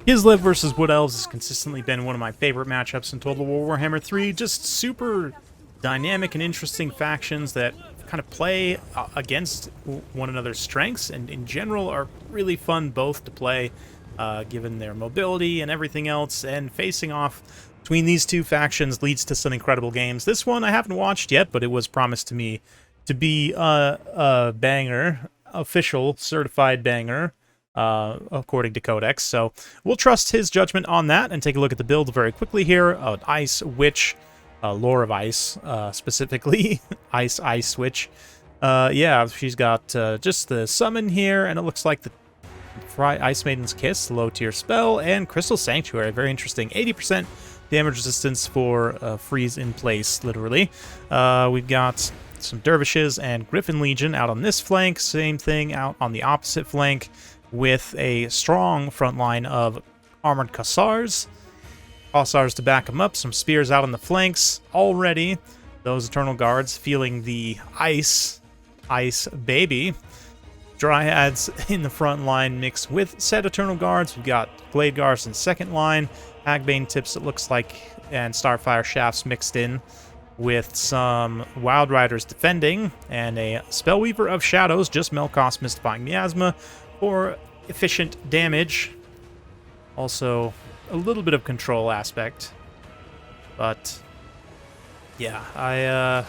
Kislev versus Wood Elves has consistently been one of my favorite matchups in Total War Warhammer 3. Just super dynamic and interesting factions that kind of play against one another's strengths and in general are really fun both to play given their mobility and everything else, and facing off between these two factions leads to some incredible games. This one I haven't watched yet, but it was promised to me to be a banger, official certified banger, according to Codex. So we'll trust his judgment on that and take a look at the build very quickly here. Ice Witch, Lore of Ice, specifically. Ice Witch. Yeah, she's got just the summon here, and it looks like the Ice Maiden's Kiss, low tier spell, and Crystal Sanctuary, very interesting. 80% damage resistance for freeze in place, literally. We've got some Dervishes and Griffin Legion out on this flank, same thing out on the opposite flank, with a strong front line of armored Kossars. Kossars to back them up, some spears out on the flanks. Already, those Eternal Guards feeling the ice baby. Dryads in the front line mixed with said Eternal Guards. We've got Glade Guards in second line, Hagbane Tips, it looks like, and Starfire Shafts mixed in with some Wild Riders defending, and a Spellweaver of Shadows, just Melkoth's Mystifying Miasma, for efficient damage. Also, a little bit of control aspect. But, yeah,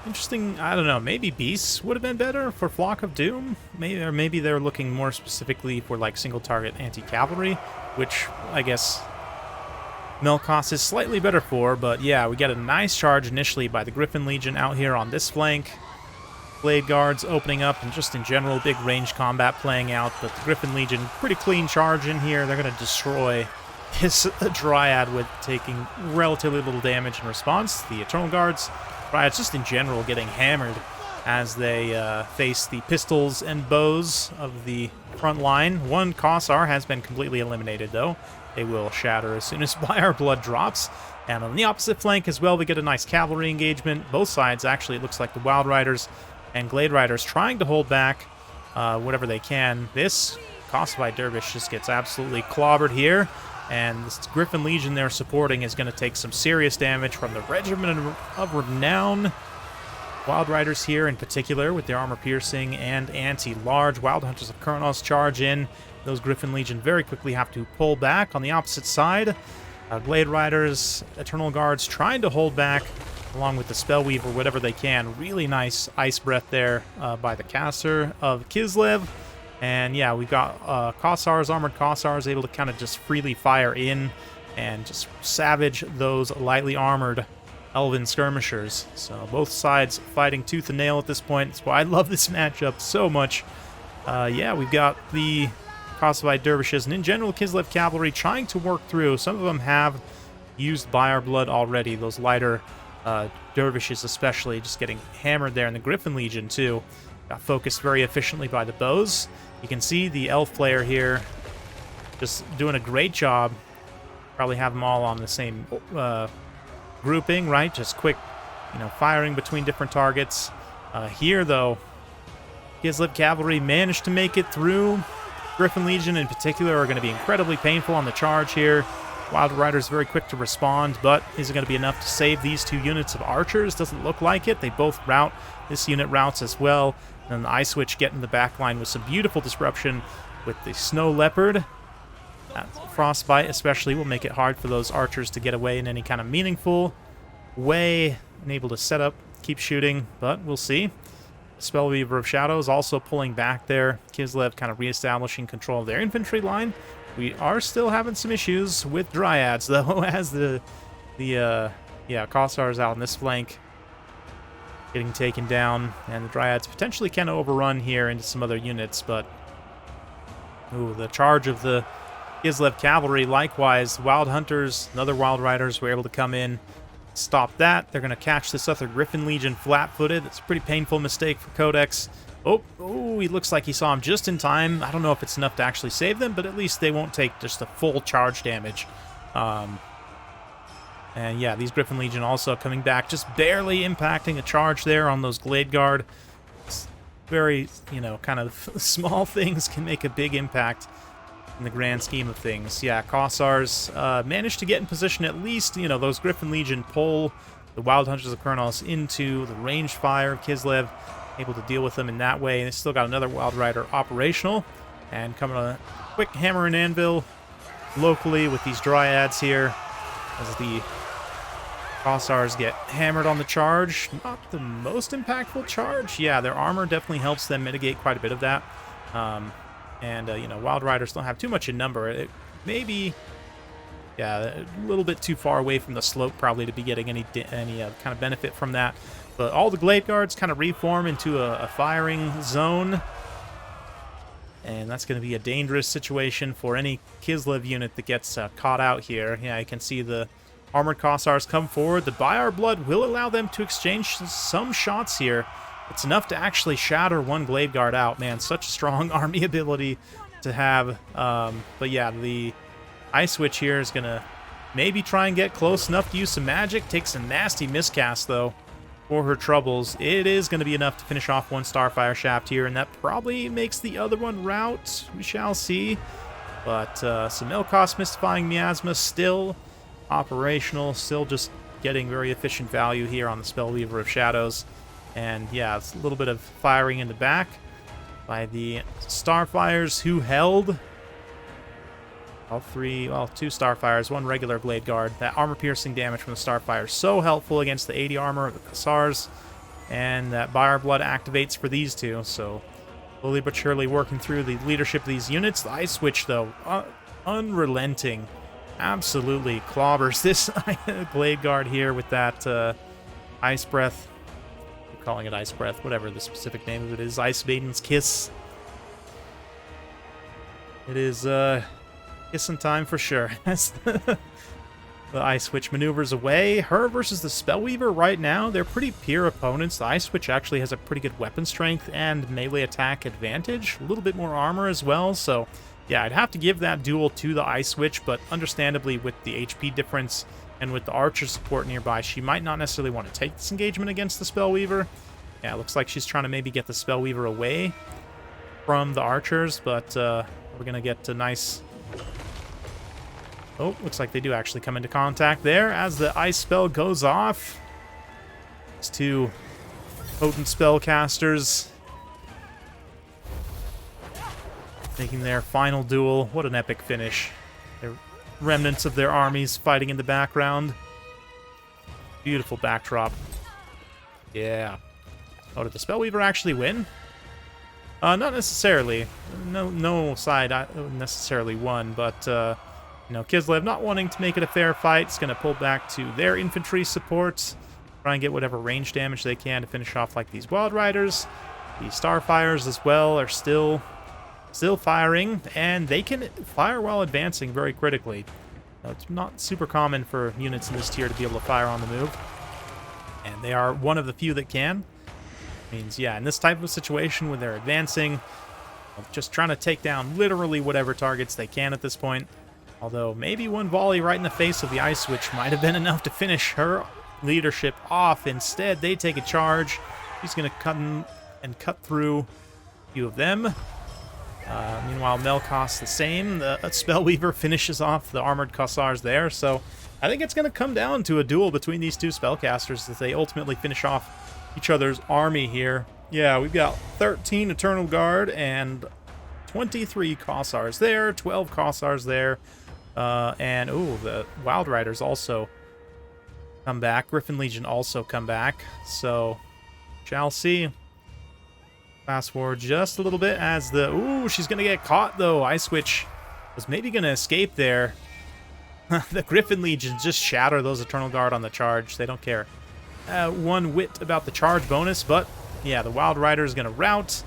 interesting, I don't know, maybe Beasts would have been better for Flock of Doom? Maybe they're looking more specifically for, like, single-target anti-cavalry, which, I guess, Melkoth is slightly better for, but yeah, we get a nice charge initially by the Griffin Legion out here on this flank. Blade Guards opening up, and just in general, big range combat playing out, but the Griffin Legion, pretty clean charge in here. They're going to destroy his Dryad with taking relatively little damage in response. The Eternal Guards, Dryads just in general getting hammered as they face the pistols and bows of the front line. One Kossar has been completely eliminated, though. They will shatter as soon as Fire Blood drops. And on the opposite flank as well, we get a nice cavalry engagement. Both sides, actually, it looks like the Wild Riders and Glade Riders trying to hold back whatever they can. This Kossovite Dervish just gets absolutely clobbered here, and this Griffin Legion they're supporting is going to take some serious damage from the Regiment of Renown. Wild Riders here in particular with their armor piercing and anti-large. Wild Hunters of Kurnos charge in. Those Griffin Legion very quickly have to pull back. On the opposite side, Glade Riders, Eternal Guards trying to hold back along with the Spellweaver, whatever they can. Really nice Ice Breath there by the caster of Kislev. And yeah, we've got Kossars, armored Kossars, able to kind of just freely fire in and just savage those lightly armored Elven skirmishers. So both sides fighting tooth and nail at this point. That's why I love this matchup so much. Yeah, we've got the Kossovite Dervishes, and in general, Kislev Cavalry trying to work through. Some of them have used Fire Blood already, those lighter Dervishes especially, just getting hammered there. And the Griffin Legion, too, got focused very efficiently by the bows. You can see the Elf player here just doing a great job. Probably have them all on the same grouping, right? Just quick, firing between different targets. Here, though, Kislev Cavalry managed to make it through. Griffin Legion in particular are going to be incredibly painful on the charge here. Wild Riders very quick to respond, but is it going to be enough to save these two units of archers? Doesn't look like it. They both rout. This unit routes as well. And the Ice Witch get in the back line with some beautiful disruption with the Snow Leopard. That Frostbite especially will make it hard for those archers to get away in any kind of meaningful way and able to set up, keep shooting, but we'll see. Spellweaver of Shadows also pulling back there. Kislev kind of reestablishing control of their infantry line. We are still having some issues with Dryads, though, as the Kossars out on this flank getting taken down, and the Dryads potentially can overrun here into some other units, but the charge of the Kislev Cavalry, likewise, Wild Hunters and other Wild Riders were able to come in, stop that. They're going to catch this other Griffin Legion flat-footed. It's a pretty painful mistake for Codex. Oh, he looks like he saw him just in time. I don't know if it's enough to actually save them, but at least they won't take just a full charge damage. And yeah, these Griffin Legion also coming back, just barely impacting a charge there on those Glade Guard. It's very, kind of small things can make a big impact in the grand scheme of things. Yeah, Kossars managed to get in position at least. You know, those Griffin Legion pull the Wild Hunters of Kurnos into the ranged fire of Kislev, able to deal with them in that way. And they still got another Wild Rider operational, and coming on a quick hammer and anvil locally with these Dryads here as the Kossars get hammered on the charge. Not the most impactful charge. Yeah, their armor definitely helps them mitigate quite a bit of that. You know, Wild Riders don't have too much in number. It may be, yeah, a little bit too far away from the slope probably to be getting any kind of benefit from that. But all the Glade Guards kind of reform into a firing zone. And that's going to be a dangerous situation for any Kislev unit that gets caught out here. Yeah, you can see the Armored Kossars come forward. The By Our Blood will allow them to exchange some shots here. It's enough to actually shatter one Glade Guard out. Man, such strong army ability to have. But yeah, the Ice Witch here is going to maybe try and get close enough to use some magic. Takes a nasty miscast, though, for her troubles. It is going to be enough to finish off one Starfire Shaft here, and that probably makes the other one rout. We shall see. But some Melkoss Mystifying Miasma still operational, still just getting very efficient value here on the Spellweaver of Shadows. And yeah, it's a little bit of firing in the back by the Starfires, who held all three, well, two Starfires, one regular Blade Guard. That armor-piercing damage from the Starfire is so helpful against the 80 armor of the Kossars, and that By Our Blood activates for these two, so slowly but surely working through the leadership of these units. The Ice Witch, though, unrelenting. Absolutely clobbers this Blade Guard here with that Ice Breath. I'm calling it Ice Breath, whatever the specific name of it is. Ice Maiden's Kiss. It is kissing time for sure. As the Ice Witch maneuvers away. Her versus the Spellweaver right now, they're pretty peer opponents. The Ice Witch actually has a pretty good weapon strength and melee attack advantage. A little bit more armor as well, so yeah, I'd have to give that duel to the Ice Witch, but understandably with the HP difference and with the Archer support nearby, she might not necessarily want to take this engagement against the Spellweaver. Yeah, it looks like she's trying to maybe get the Spellweaver away from the Archers, but we're going to get a nice... Oh, looks like they do actually come into contact there as the Ice Spell goes off. These two potent Spellcasters making their final duel. What an epic finish. They're remnants of their armies fighting in the background. Beautiful backdrop. Yeah. Oh, did the Spellweaver actually win? Not necessarily. No side necessarily won, but you know, Kislev not wanting to make it a fair fight. It's going to pull back to their infantry support, try and get whatever range damage they can to finish off like these Wild Riders. The Starfires as well are still firing, and they can fire while advancing very critically. It's not super common for units in this tier to be able to fire on the move, and they are one of the few that can. Means, yeah, in this type of situation when they're advancing, just trying to take down literally whatever targets they can at this point. Although maybe one volley right in the face of the Ice Witch might have been enough to finish her leadership off. Instead, they take a charge. She's going to cut through a few of them. Meanwhile, Melkoss the same. The Spellweaver finishes off the Armored Kossars there. So I think it's going to come down to a duel between these two Spellcasters as they ultimately finish off each other's army here. Yeah, we've got 13 Eternal Guard and 23 Kossars there, 12 Kossars there. And, ooh, the Wild Riders also come back. Griffin Legion also come back. So, shall see. Fast forward just a little bit as the... Ooh, she's going to get caught, though. Ice Witch was maybe going to escape there. The Griffin Legion just shatter those Eternal Guard on the charge. They don't care one whit about the charge bonus, but, yeah, the Wild Rider is going to rout.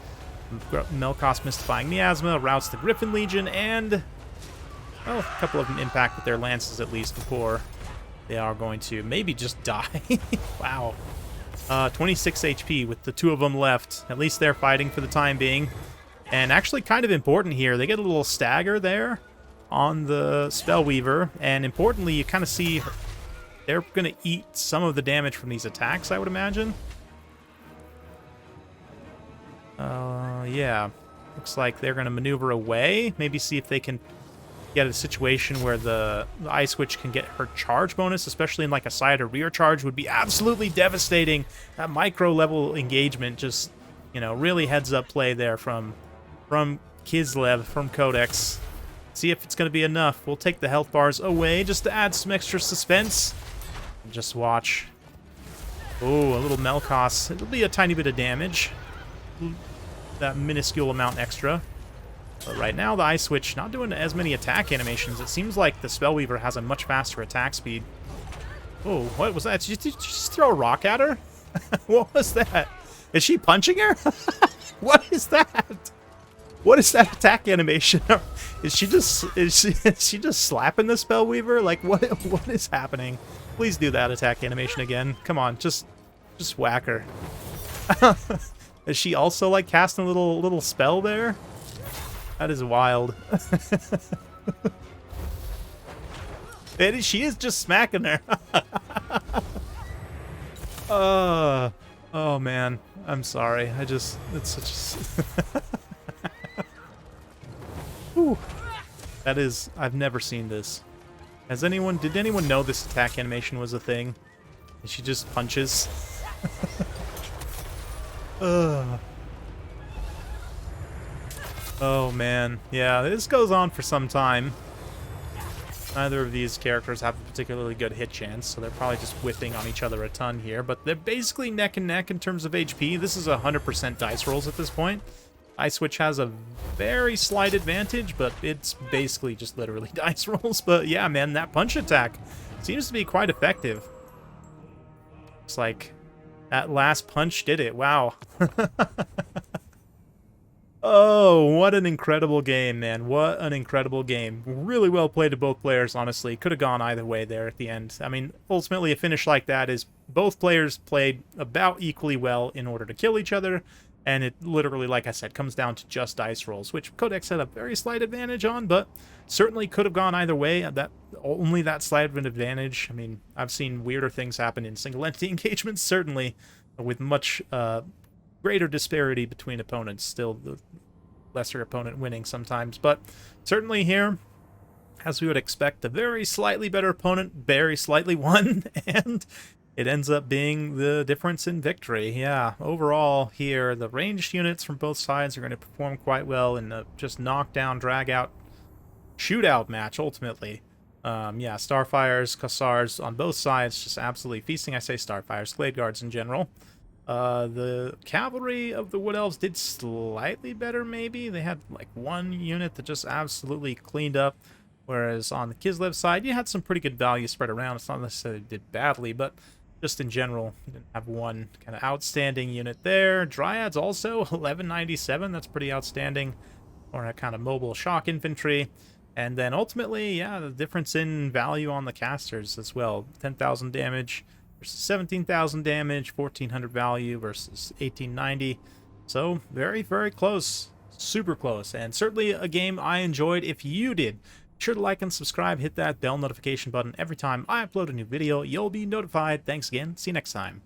Melkoss Mystifying Miasma routs the Griffin Legion, and... well, a couple of them impact with their lances at least before they are going to maybe just die. Wow. 26 HP with the two of them left. At least they're fighting for the time being. And actually kind of important here, they get a little stagger there on the Spellweaver. And importantly, you kind of see they're going to eat some of the damage from these attacks, I would imagine. Yeah. Looks like they're going to maneuver away. Maybe see if they can get a situation where the Ice Witch can get her charge bonus, especially in like a side or rear charge, would be absolutely devastating. That micro level engagement just, you know, really heads up play there from Kislev, from Codex. See if it's going to be enough. We'll take the health bars away just to add some extra suspense. And just watch. Oh, a little Melkos. It'll be a tiny bit of damage. That minuscule amount extra. But right now, the Ice Witch not doing as many attack animations. It seems like the Spellweaver has a much faster attack speed. Oh, what was that? Did you just throw a rock at her? What was that? Is she punching her? What is that? What is that attack animation? Is she just slapping the Spellweaver? Like what is happening? Please do that attack animation again. Come on, just whack her. Is she also like casting a little spell there? That is wild. And she is just smacking her. Oh man, I'm sorry. It's such a... Whew. That is, I've never seen this. Did anyone know this attack animation was a thing? And she just punches. Oh man, yeah, this goes on for some time. Neither of these characters have a particularly good hit chance, so they're probably just whiffing on each other a ton here, but they're basically neck and neck in terms of HP. This is 100% dice rolls at this point. Ice Witch has a very slight advantage, but it's basically just literally dice rolls. But yeah, man, that punch attack seems to be quite effective. It's like that last punch did it. Wow. Oh, what an incredible game, man. What an incredible game. Really well played to both players, honestly. Could have gone either way there at the end. I mean, ultimately, a finish like that is both players played about equally well in order to kill each other. And it literally, like I said, comes down to just dice rolls, which Codex had a very slight advantage on, but certainly could have gone either way. Only that slight of an advantage. I mean, I've seen weirder things happen in single entity engagements, certainly with much greater disparity between opponents. Still, the lesser opponent winning sometimes, but certainly here, as we would expect, a very slightly better opponent very slightly won, and it ends up being the difference in victory. Yeah, overall here, the ranged units from both sides are going to perform quite well in a just knockdown, drag-out, shootout match, ultimately. Yeah, Starfires, Cassars on both sides, just absolutely feasting. I say Starfires, Glade Guards in general. The cavalry of the Wood Elves did slightly better, maybe. They had, like, one unit that just absolutely cleaned up. Whereas on the Kislev side, you had some pretty good value spread around. It's not necessarily did badly, but just in general, you didn't have one kind of outstanding unit there. Dryads also, 1197. That's pretty outstanding. Or a kind of mobile shock infantry. And then ultimately, yeah, the difference in value on the casters as well. 10,000 damage versus 17,000 damage. 1,400 value versus 1,890. So very, very close. Super close. And certainly a game I enjoyed. If you did, be sure to like and subscribe, hit that bell notification button. Every time I upload a new video, you'll be notified. Thanks again. See you next time.